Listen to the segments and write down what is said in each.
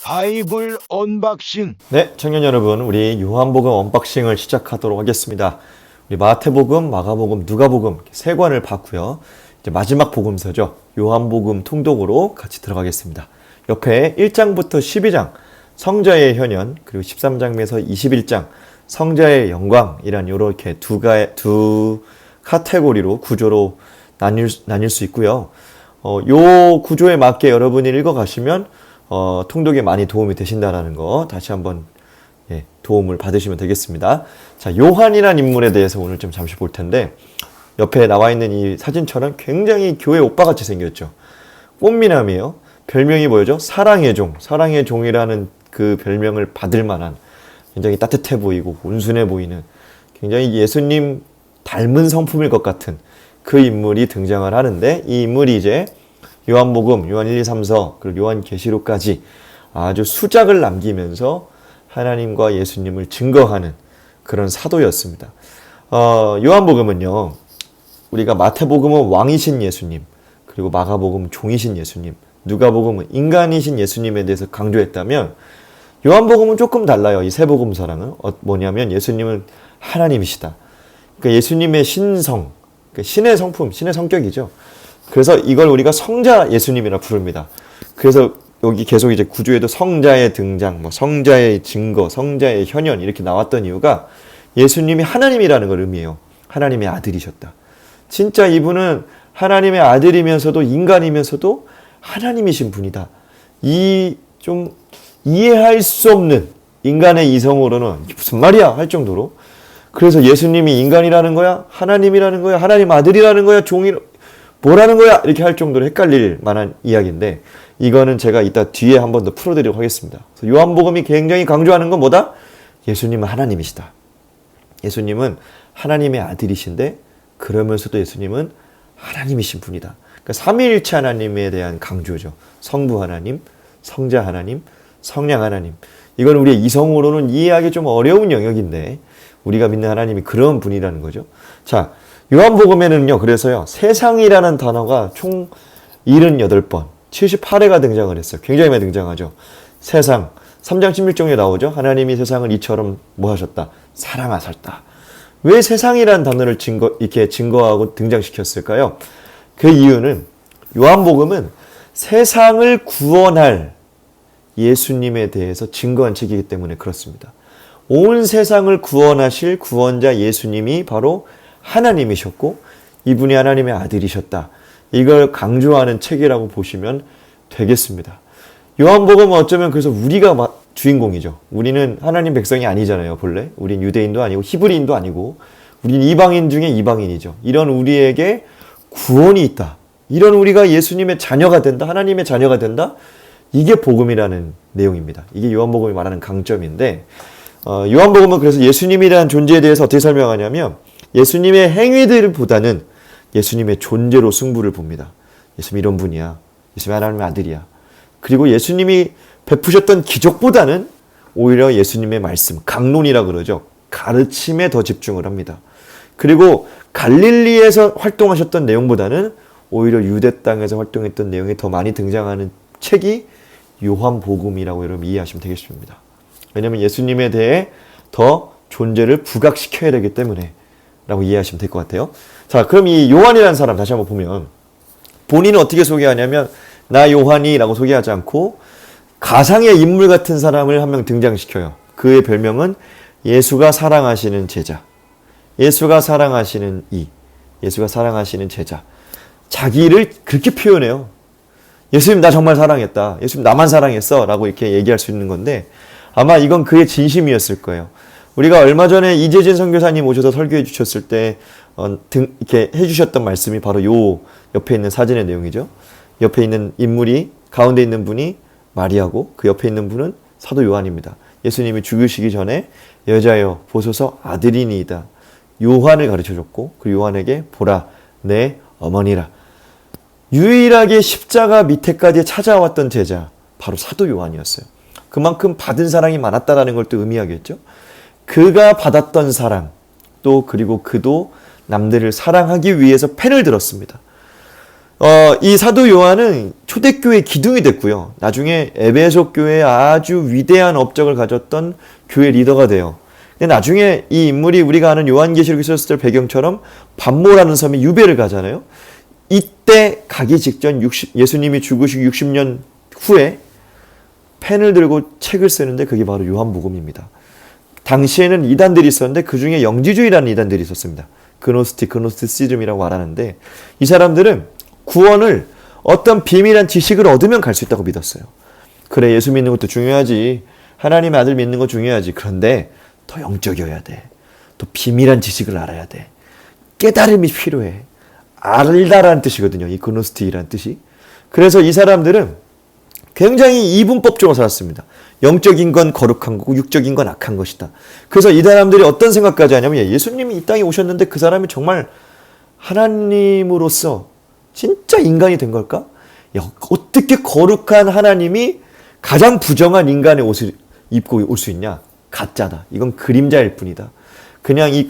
바이블 언박싱. 네, 청년 여러분, 우리 요한복음 언박싱을 시작하도록 하겠습니다. 우리 마태복음, 마가복음, 누가복음 세 권을 봤고요. 이제 마지막 복음서죠. 요한복음 통독으로 같이 들어가겠습니다. 옆에 1장부터 12장 성자의 현현, 그리고 13장에서 21장 성자의 영광이란 이렇게 두 카테고리로 구조로 나뉠 수 있고요. 요 구조에 맞게 여러분이 읽어가시면 통독에 많이 도움이 되신다는 거 다시 한번 도움을 받으시면 되겠습니다. 자, 요한이라는 인물에 대해서 오늘 좀 잠시 볼 텐데, 옆에 나와 있는 이 사진처럼 굉장히 교회 오빠같이 생겼죠. 꽃미남이에요. 별명이 뭐죠? 사랑의 종. 사랑의 종이라는 그 별명을 받을 만한 굉장히 따뜻해 보이고 온순해 보이는 굉장히 예수님 닮은 성품일 것 같은 그 인물이 등장을 하는데, 이 인물이 이제 요한복음, 요한 1, 2, 3서, 그리고 요한계시록까지 아주 수작을 남기면서 하나님과 예수님을 증거하는 그런 사도였습니다. 요한복음은요, 우리가 마태복음은 왕이신 예수님, 그리고 마가복음은 종이신 예수님, 누가복음은 인간이신 예수님에 대해서 강조했다면, 요한복음은 조금 달라요. 이 세 복음서랑은 뭐냐면 예수님은 하나님이시다. 그러니까 예수님의 신성, 그러니까 신의 성품, 신의 성격이죠. 그래서 이걸 우리가 성자 예수님이라 부릅니다. 그래서 여기 계속 이제 구조에도 성자의 등장, 뭐 성자의 증거, 성자의 현현 이렇게 나왔던 이유가 예수님이 하나님이라는 걸 의미해요. 하나님의 아들이셨다. 진짜 이분은 하나님의 아들이면서도 인간이면서도 하나님이신 분이다. 이 좀 이해할 수 없는 인간의 이성으로는 이게 무슨 말이야 할 정도로, 그래서 예수님이 인간이라는 거야? 하나님이라는 거야? 하나님 아들이라는 거야? 뭐라는 거야? 이렇게 할 정도로 헷갈릴 만한 이야기인데, 이거는 제가 이따 뒤에 한 번 더 풀어드리도록 하겠습니다. 그래서 요한복음이 굉장히 강조하는 건 뭐다? 예수님은 하나님이시다. 예수님은 하나님의 아들이신데 그러면서도 예수님은 하나님이신 분이다. 그러니까 삼위일체 하나님에 대한 강조죠. 성부 하나님, 성자 하나님, 성령 하나님. 이건 우리의 이성으로는 이해하기 좀 어려운 영역인데 우리가 믿는 하나님이 그런 분이라는 거죠. 자, 요한복음에는요, 그래서요, 세상이라는 단어가 총 78번, 78회가 등장을 했어요. 굉장히 많이 등장하죠. 세상, 3장 16절에 나오죠. 하나님이 세상을 이처럼 뭐 하셨다? 사랑하셨다. 왜 세상이라는 단어를 이렇게 증거하고 등장시켰을까요? 그 이유는 요한복음은 세상을 구원할 예수님에 대해서 증거한 책이기 때문에 그렇습니다. 온 세상을 구원하실 구원자 예수님이 바로 하나님이셨고 이분이 하나님의 아들이셨다. 이걸 강조하는 책이라고 보시면 되겠습니다. 요한복음은 어쩌면 그래서 우리가 주인공이죠. 우리는 하나님 백성이 아니잖아요. 본래 우린 유대인도 아니고 히브리인도 아니고 우린 이방인 중에 이방인이죠. 이런 우리에게 구원이 있다. 이런 우리가 예수님의 자녀가 된다. 하나님의 자녀가 된다. 이게 복음이라는 내용입니다. 이게 요한복음이 말하는 강점인데, 요한복음은 그래서 예수님이라는 존재에 대해서 어떻게 설명하냐면 예수님의 행위들보다는 예수님의 존재로 승부를 봅니다. 예수님 이런 분이야. 예수님 하나님의 아들이야. 그리고 예수님이 베푸셨던 기적보다는 오히려 예수님의 말씀, 강론이라 그러죠. 가르침에 더 집중을 합니다. 그리고 갈릴리에서 활동하셨던 내용보다는 오히려 유대 땅에서 활동했던 내용이 더 많이 등장하는 책이 요한복음이라고 여러분 이해하시면 되겠습니다. 왜냐하면 예수님에 대해 더 존재를 부각시켜야 되기 때문에 라고 이해하시면 될 것 같아요. 자, 그럼 이 요한이라는 사람 다시 한번 보면 본인은 어떻게 소개하냐면 나 요한이 라고 소개하지 않고 가상의 인물 같은 사람을 한 명 등장시켜요. 그의 별명은 예수가 사랑하시는 제자, 예수가 사랑하시는 예수가 사랑하시는 제자. 자기를 그렇게 표현해요. 예수님 나 정말 사랑했다. 예수님 나만 사랑했어. 라고 이렇게 얘기할 수 있는 건데 아마 이건 그의 진심이었을 거예요. 우리가 얼마 전에 이재진 선교사님 오셔서 설교해 주셨을 때 이렇게 해주셨던 말씀이 바로 요 옆에 있는 사진의 내용이죠. 옆에 있는 인물이, 가운데 있는 분이 마리아고 그 옆에 있는 분은 사도 요한입니다. 예수님이 죽으시기 전에 여자여 보소서 아들이니이다. 요한을 가르쳐줬고 그 요한에게 보라 내 어머니라. 유일하게 십자가 밑에까지 찾아왔던 제자 바로 사도 요한이었어요. 그만큼 받은 사랑이 많았다는 걸 또 의미하겠죠. 그가 받았던 사랑, 또 그리고 그도 남들을 사랑하기 위해서 펜을 들었습니다. 이 사도 요한은 초대교회 기둥이 됐고요. 나중에 에베소 교회에 아주 위대한 업적을 가졌던 교회 리더가 돼요. 근데 나중에 이 인물이 우리가 아는 요한계시록에 썼을 때 배경처럼 반모라는 섬에 유배를 가잖아요. 이때 가기 직전 예수님이 죽으시고 60년 후에 펜을 들고 책을 쓰는데 그게 바로 요한복음입니다. 당시에는 이단들이 있었는데 그 중에 영지주의라는 이단들이 있었습니다. 그노스티시즘이라고 말하는데 이 사람들은 구원을 어떤 비밀한 지식을 얻으면 갈 수 있다고 믿었어요. 그래, 예수 믿는 것도 중요하지. 하나님의 아들 믿는 거 중요하지. 그런데 더 영적이어야 돼. 또 비밀한 지식을 알아야 돼. 깨달음이 필요해. 알다라는 뜻이거든요. 이 그노스티라는 뜻이. 그래서 이 사람들은 굉장히 이분법적으로 살았습니다. 영적인 건 거룩한 거고 육적인 건 악한 것이다. 그래서 이 사람들이 어떤 생각까지 하냐면 예수님이 이 땅에 오셨는데 그 사람이 정말 하나님으로서 진짜 인간이 된 걸까? 어떻게 거룩한 하나님이 가장 부정한 인간의 옷을 입고 올 수 있냐? 가짜다. 이건 그림자일 뿐이다. 그냥 이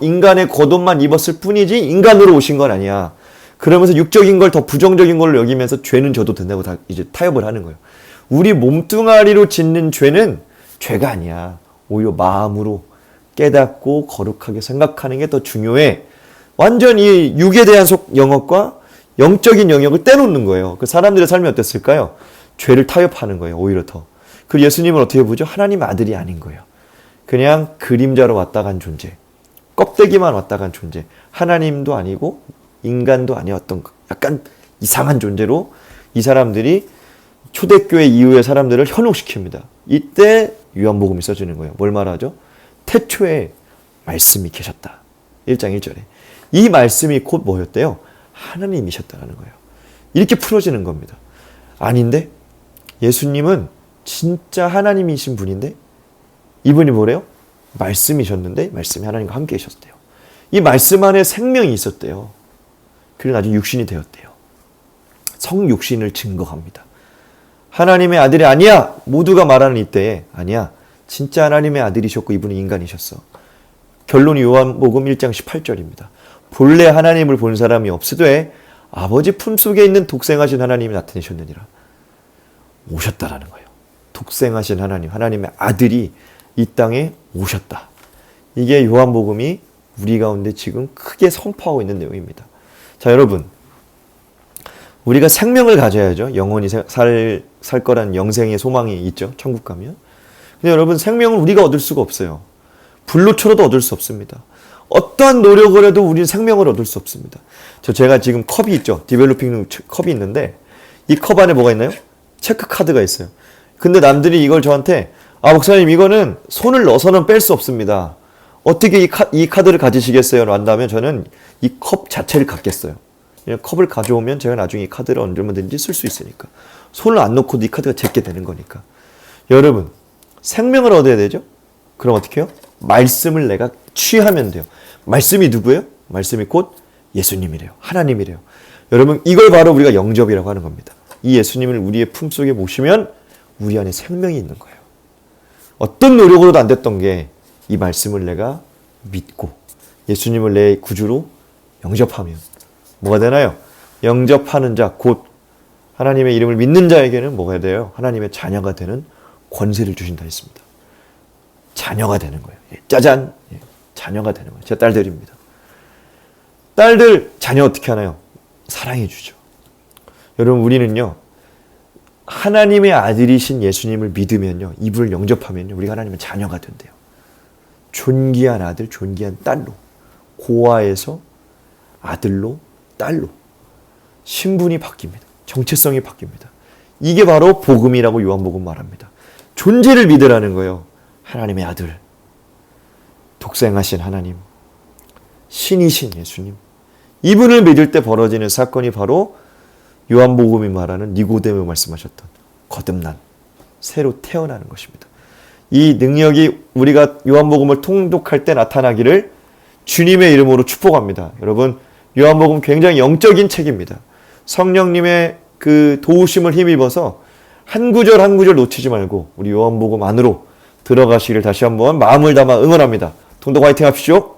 인간의 겉옷만 입었을 뿐이지 인간으로 오신 건 아니야. 그러면서 육적인 걸 더 부정적인 걸로 여기면서 죄는 져도 된다고 다 이제 타협을 하는 거예요. 우리 몸뚱아리로 짓는 죄는 죄가 아니야. 오히려 마음으로 깨닫고 거룩하게 생각하는 게 더 중요해. 완전히 육에 대한 영역과 영적인 영역을 떼놓는 거예요. 그 사람들의 삶이 어땠을까요? 죄를 타협하는 거예요. 오히려 더. 그 예수님은 어떻게 보죠? 하나님의 아들이 아닌 거예요. 그냥 그림자로 왔다 간 존재. 껍데기만 왔다 간 존재. 하나님도 아니고 인간도 아니었던 약간 이상한 존재로 이 사람들이 초대교회 이후의 사람들을 현혹시킵니다. 이때 요한복음이 써지는 거예요. 뭘 말하죠? 태초에 말씀이 계셨다. 1장 1절에. 이 말씀이 곧 뭐였대요? 하나님이셨다는 거예요. 이렇게 풀어지는 겁니다. 아닌데 예수님은 진짜 하나님이신 분인데 이분이 뭐래요? 말씀이셨는데 말씀이 하나님과 함께 계셨대요. 이 말씀 안에 생명이 있었대요. 그리고 나중에 육신이 되었대요. 성육신을 증거합니다. 하나님의 아들이 아니야! 모두가 말하는 이때에 아니야. 진짜 하나님의 아들이셨고 이분은 인간이셨어. 결론이 요한복음 1장 18절입니다. 본래 하나님을 본 사람이 없으되 아버지 품속에 있는 독생하신 하나님이 나타내셨느니라. 오셨다라는 거예요. 독생하신 하나님, 하나님의 아들이 이 땅에 오셨다. 이게 요한복음이 우리 가운데 지금 크게 선포하고 있는 내용입니다. 자, 여러분. 우리가 생명을 가져야죠. 영원히 살 거란 영생의 소망이 있죠. 천국 가면. 근데 여러분, 생명을 우리가 얻을 수가 없어요. 불로 쳐도 얻을 수 없습니다. 어떠한 노력을 해도 우리는 생명을 얻을 수 없습니다. 제가 지금 컵이 있죠. 디벨로핑 컵이 있는데 이 컵 안에 뭐가 있나요? 체크 카드가 있어요. 근데 남들이 이걸 저한테 목사님 이거는 손을 넣어서는 뺄 수 없습니다. 어떻게 이 카드를 가지시겠어요? 한다면 저는 이 컵 자체를 갖겠어요. 컵을 가져오면 제가 나중에 이 카드를 언제든지 쓸 수 있으니까. 손을 안 놓고도 이 카드가 제게 되는 거니까. 여러분, 생명을 얻어야 되죠? 그럼 어떻게 해요? 말씀을 내가 취하면 돼요. 말씀이 누구예요? 말씀이 곧 예수님이래요. 하나님이래요. 여러분, 이걸 바로 우리가 영접이라고 하는 겁니다. 이 예수님을 우리의 품속에 모시면 우리 안에 생명이 있는 거예요. 어떤 노력으로도 안 됐던 게 이 말씀을 내가 믿고 예수님을 내 구주로 영접하면 뭐가 되나요? 영접하는 자, 곧 하나님의 이름을 믿는 자에게는 뭐가 돼요? 하나님의 자녀가 되는 권세를 주신다 했습니다. 자녀가 되는 거예요. 짜잔! 자녀가 되는 거예요. 제 딸들입니다. 딸들, 자녀 어떻게 하나요? 사랑해 주죠. 여러분, 우리는요, 하나님의 아들이신 예수님을 믿으면요, 이분을 영접하면요, 우리가 하나님의 자녀가 된대요. 존귀한 아들, 존귀한 딸로, 고아에서 아들로, 딸로 신분이 바뀝니다. 정체성이 바뀝니다. 이게 바로 복음이라고 요한복음 말합니다. 존재를 믿으라는 거예요. 하나님의 아들, 독생하신 하나님, 신이신 예수님, 이분을 믿을 때 벌어지는 사건이 바로 요한복음이 말하는 니고데모 말씀하셨던 거듭난, 새로 태어나는 것입니다. 이 능력이 우리가 요한복음을 통독할 때 나타나기를 주님의 이름으로 축복합니다. 여러분, 요한복음 굉장히 영적인 책입니다. 성령님의 그 도우심을 힘입어서 한 구절 한 구절 놓치지 말고 우리 요한복음 안으로 들어가시기를 다시 한번 마음을 담아 응원합니다. 통독 화이팅 하십시오.